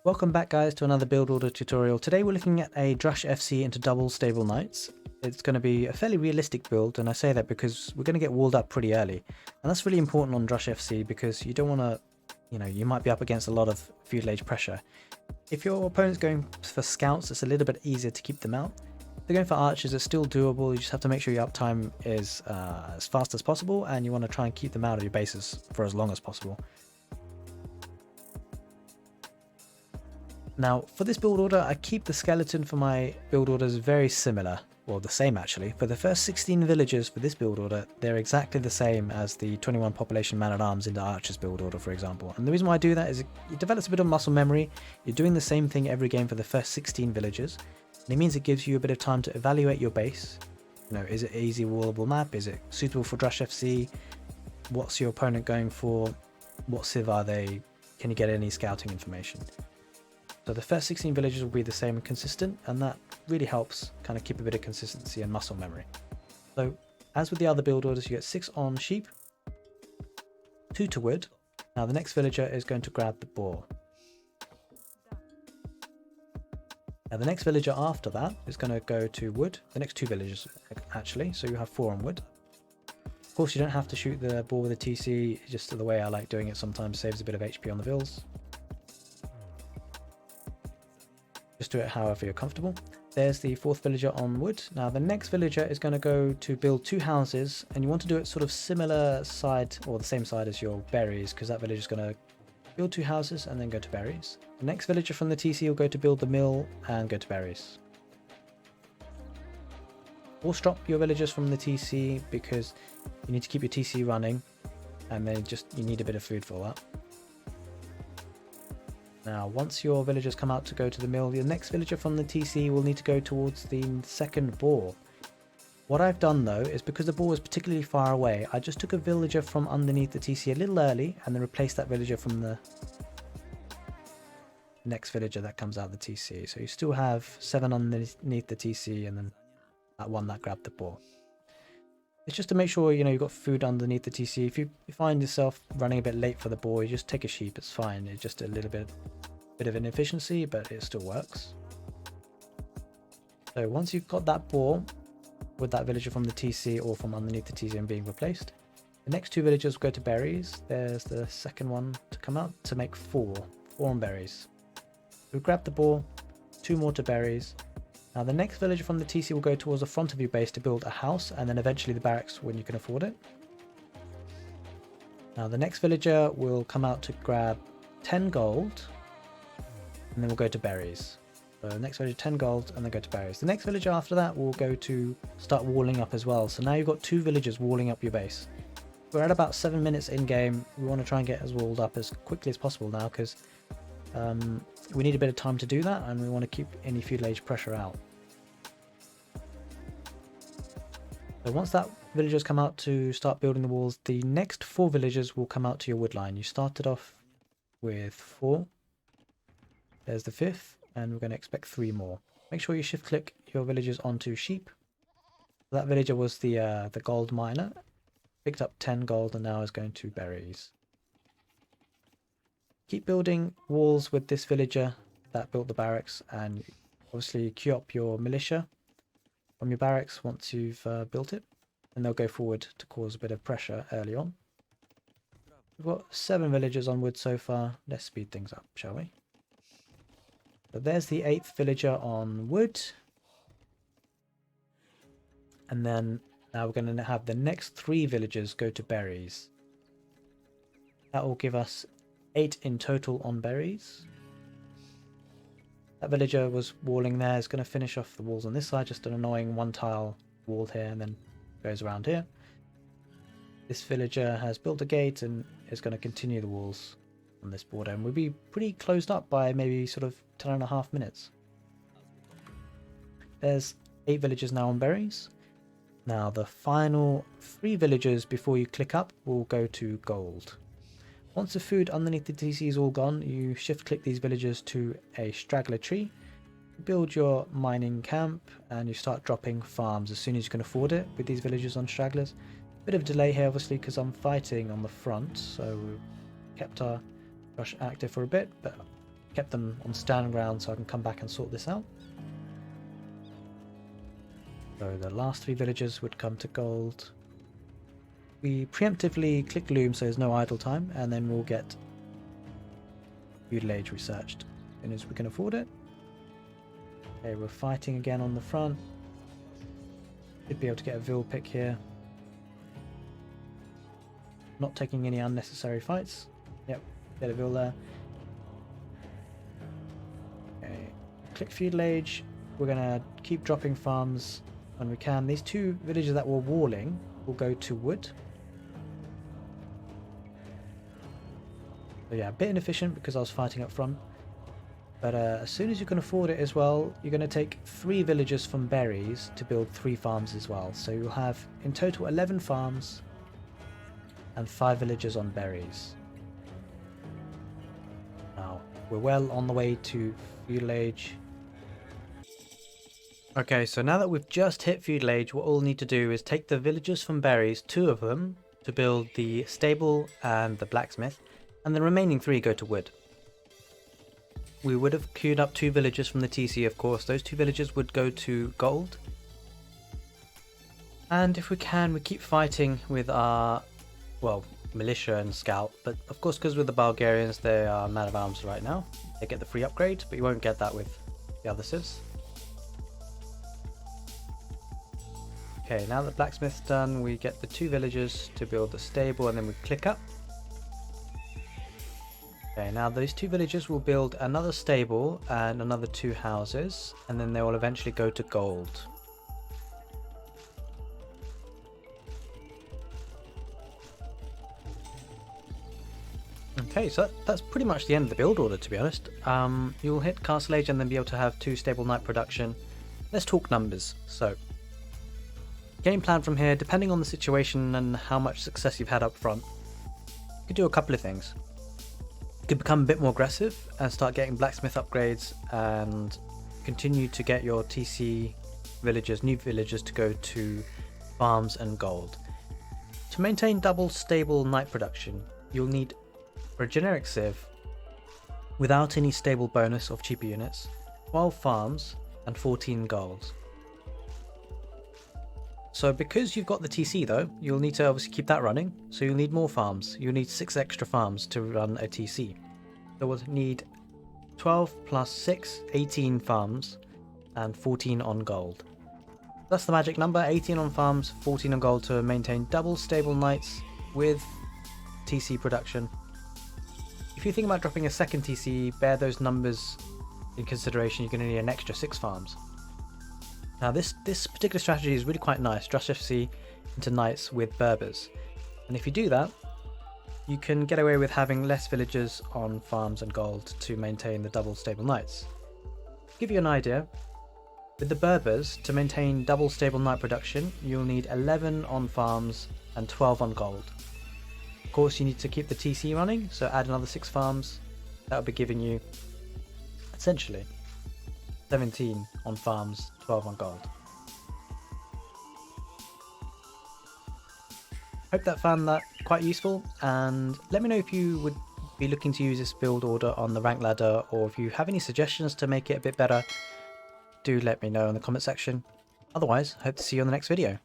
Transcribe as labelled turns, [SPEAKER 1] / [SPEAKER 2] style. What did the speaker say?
[SPEAKER 1] Welcome back guys to another build order tutorial. Today we're looking at a Drush FC into double stable knights. It's going to be a fairly realistic build, and I say that because we're going to get walled up pretty early. And that's really important on Drush FC because you don't want to, you might be up against a lot of Feudal Age pressure. If your opponent's going for scouts, it's a little bit easier to keep them out. If they're going for archers, it's still doable. You just have to make sure your uptime is as fast as possible, and you want to try and keep them out of your bases for as long as possible. Now, for this build order, I keep the skeleton for my build orders very similar, or the same actually. For the first 16 villagers for this build order, they're exactly the same as the 21 population man-at-arms in the archers build order, for example. And the reason why I do that is it develops a bit of muscle memory. You're doing the same thing every game for the first 16 villagers. And it means it gives you a bit of time to evaluate your base. Is it an easy wallable map? Is it suitable for Drush FC? What's your opponent going for? What civ are they? Can you get any scouting information? So the first 16 villagers will be the same and consistent, and that really helps kind of keep a bit of consistency and muscle memory. So as with the other build orders, you get 6 on sheep, 2 to wood. Now the next villager is going to grab the boar. Now the next villager after that is going to go to wood, the next 2 villagers actually, so you have 4 on wood. Of course you don't have to shoot the boar with a TC, just the way I like doing it sometimes saves a bit of HP on the vills. Just do it however you're comfortable. There's the 4th villager on wood. Now the next villager is going to go to build 2 houses, and you want to do it sort of similar side or the same side as your berries, because that villager is going to build 2 houses and then go to berries. The next villager from the TC will go to build the mill and go to berries. Or drop your villagers from the TC because you need to keep your TC running, and then you need a bit of food for that. Now, once your villagers come out to go to the mill, the next villager from the TC will need to go towards the second boar. What I've done though is because the boar was particularly far away, I just took a villager from underneath the TC a little early and then replaced that villager from the next villager that comes out of the TC. So you still have 7 underneath the TC and then that one that grabbed the boar. It's just to make sure you've got food underneath the TC. If you find yourself running a bit late for the boar, you just take a sheep, it's fine. It's just a little bit of inefficiency, but it still works. So once you've got that boar with that villager from the TC or from underneath the TC and being replaced, the next 2 villagers will go to berries. There's the second one to come out to make 4 on berries. We grab the boar, 2 more to berries. Now the next villager from the TC will go towards the front of your base to build a house, and then eventually the barracks when you can afford it. Now the next villager will come out to grab 10 gold, and then we'll go to berries. So the next villager 10 gold and then go to berries. The next villager after that will go to start walling up as well. So now you've got 2 villagers walling up your base. We're at about 7 minutes in game. We want to try and get as walled up as quickly as possible now because we need a bit of time to do that, and we want to keep any Feudal Age pressure out. So once that villagers come out to start building the walls, the next 4 villagers will come out to your wood line. You started off with 4. There's the 5th, and we're going to expect 3 more. Make sure you shift click your villagers onto sheep. That villager was the gold miner. Picked up 10 gold and now is going to berries. Keep building walls with this villager that built the barracks, and obviously queue up your militia from your barracks once you've built it, and they'll go forward to cause a bit of pressure early on. We've got 7 villagers on wood so far. Let's speed things up, shall we? So there's the 8th villager on wood, and then now we're going to have the next 3 villagers go to berries. That will give us 8 in total on berries. That villager was walling there, is going to finish off the walls on this side, just an annoying 1 tile wall here and then goes around here. This villager has built a gate and is going to continue the walls on this border, and we'll be pretty closed up by maybe sort of 10.5 minutes. There's 8 villagers now on berries. Now the final 3 villagers before you click up will go to gold. Once the food underneath the TC is all gone, you shift click these villagers to a straggler tree, build your mining camp, and you start dropping farms as soon as you can afford it with these villagers on stragglers. Bit of a delay here obviously because I'm fighting on the front, so we kept our rush active for a bit, but kept them on stand ground so I can come back and sort this out. So the last 3 villagers would come to gold. We preemptively click loom so there's no idle time, and then we'll get Feudal Age researched as soon as we can afford it. Okay, we're fighting again on the front. Should be able to get a Vil pick here. Not taking any unnecessary fights. Yep, get a Vil there. Okay, click Feudal Age. We're gonna keep dropping farms when we can. These 2 villages that were walling will go to wood. So yeah, a bit inefficient because I was fighting up front. But as soon as you can afford it as well, you're going to take 3 villagers from berries to build 3 farms as well. So you'll have in total 11 farms and 5 villagers on berries. Now, we're well on the way to Feudal Age. Okay, so now that we've just hit Feudal Age, what we'll need to do is take the villagers from berries, 2 of them, to build the stable and the blacksmith, and the remaining 3 go to wood. We would have queued up 2 villagers from the TC, of course. Those 2 villagers would go to gold. And if we can, we keep fighting with our, well, militia and scout. But of course, because with the Bulgarians, they are man of arms right now. They get the free upgrade, but you won't get that with the other civs. Okay, now that blacksmith's done, we get the 2 villagers to build the stable, and then we click up. Okay, now those 2 villagers will build another stable and another 2 houses, and then they will eventually go to gold. Okay, so that's pretty much the end of the build order, to be honest. You'll hit Castle Age and then be able to have 2 stable knight production. Let's talk numbers. So, game plan from here, depending on the situation and how much success you've had up front, you could do a couple of things. You could become a bit more aggressive and start getting blacksmith upgrades and continue to get your TC villagers, new villagers, to go to farms and gold. To maintain double stable knight production, you'll need, for a generic civ, without any stable bonus of cheaper units, 12 farms and 14 gold. So because you've got the TC though, you'll need to obviously keep that running, so you'll need more farms. You'll need 6 extra farms to run a TC. So we'll need 12 plus 6, 18 farms, and 14 on gold. That's the magic number, 18 on farms, 14 on gold to maintain double stable knights with TC production. If you think about dropping a second TC, bear those numbers in consideration. You're going to need an extra 6 farms. Now this particular strategy is really quite nice, Drush FC into knights with Berbers. And if you do that, you can get away with having less villagers on farms and gold to maintain the double stable knights. To give you an idea, with the Berbers, to maintain double stable knight production, you'll need 11 on farms and 12 on gold. Of course, you need to keep the TC running, so add another 6 farms. That'll be giving you, essentially, 17 on farms, 12 on gold. Hope that found that quite useful, and let me know if you would be looking to use this build order on the rank ladder, or if you have any suggestions to make it a bit better, do let me know in the comment section. Otherwise, hope to see you on the next video.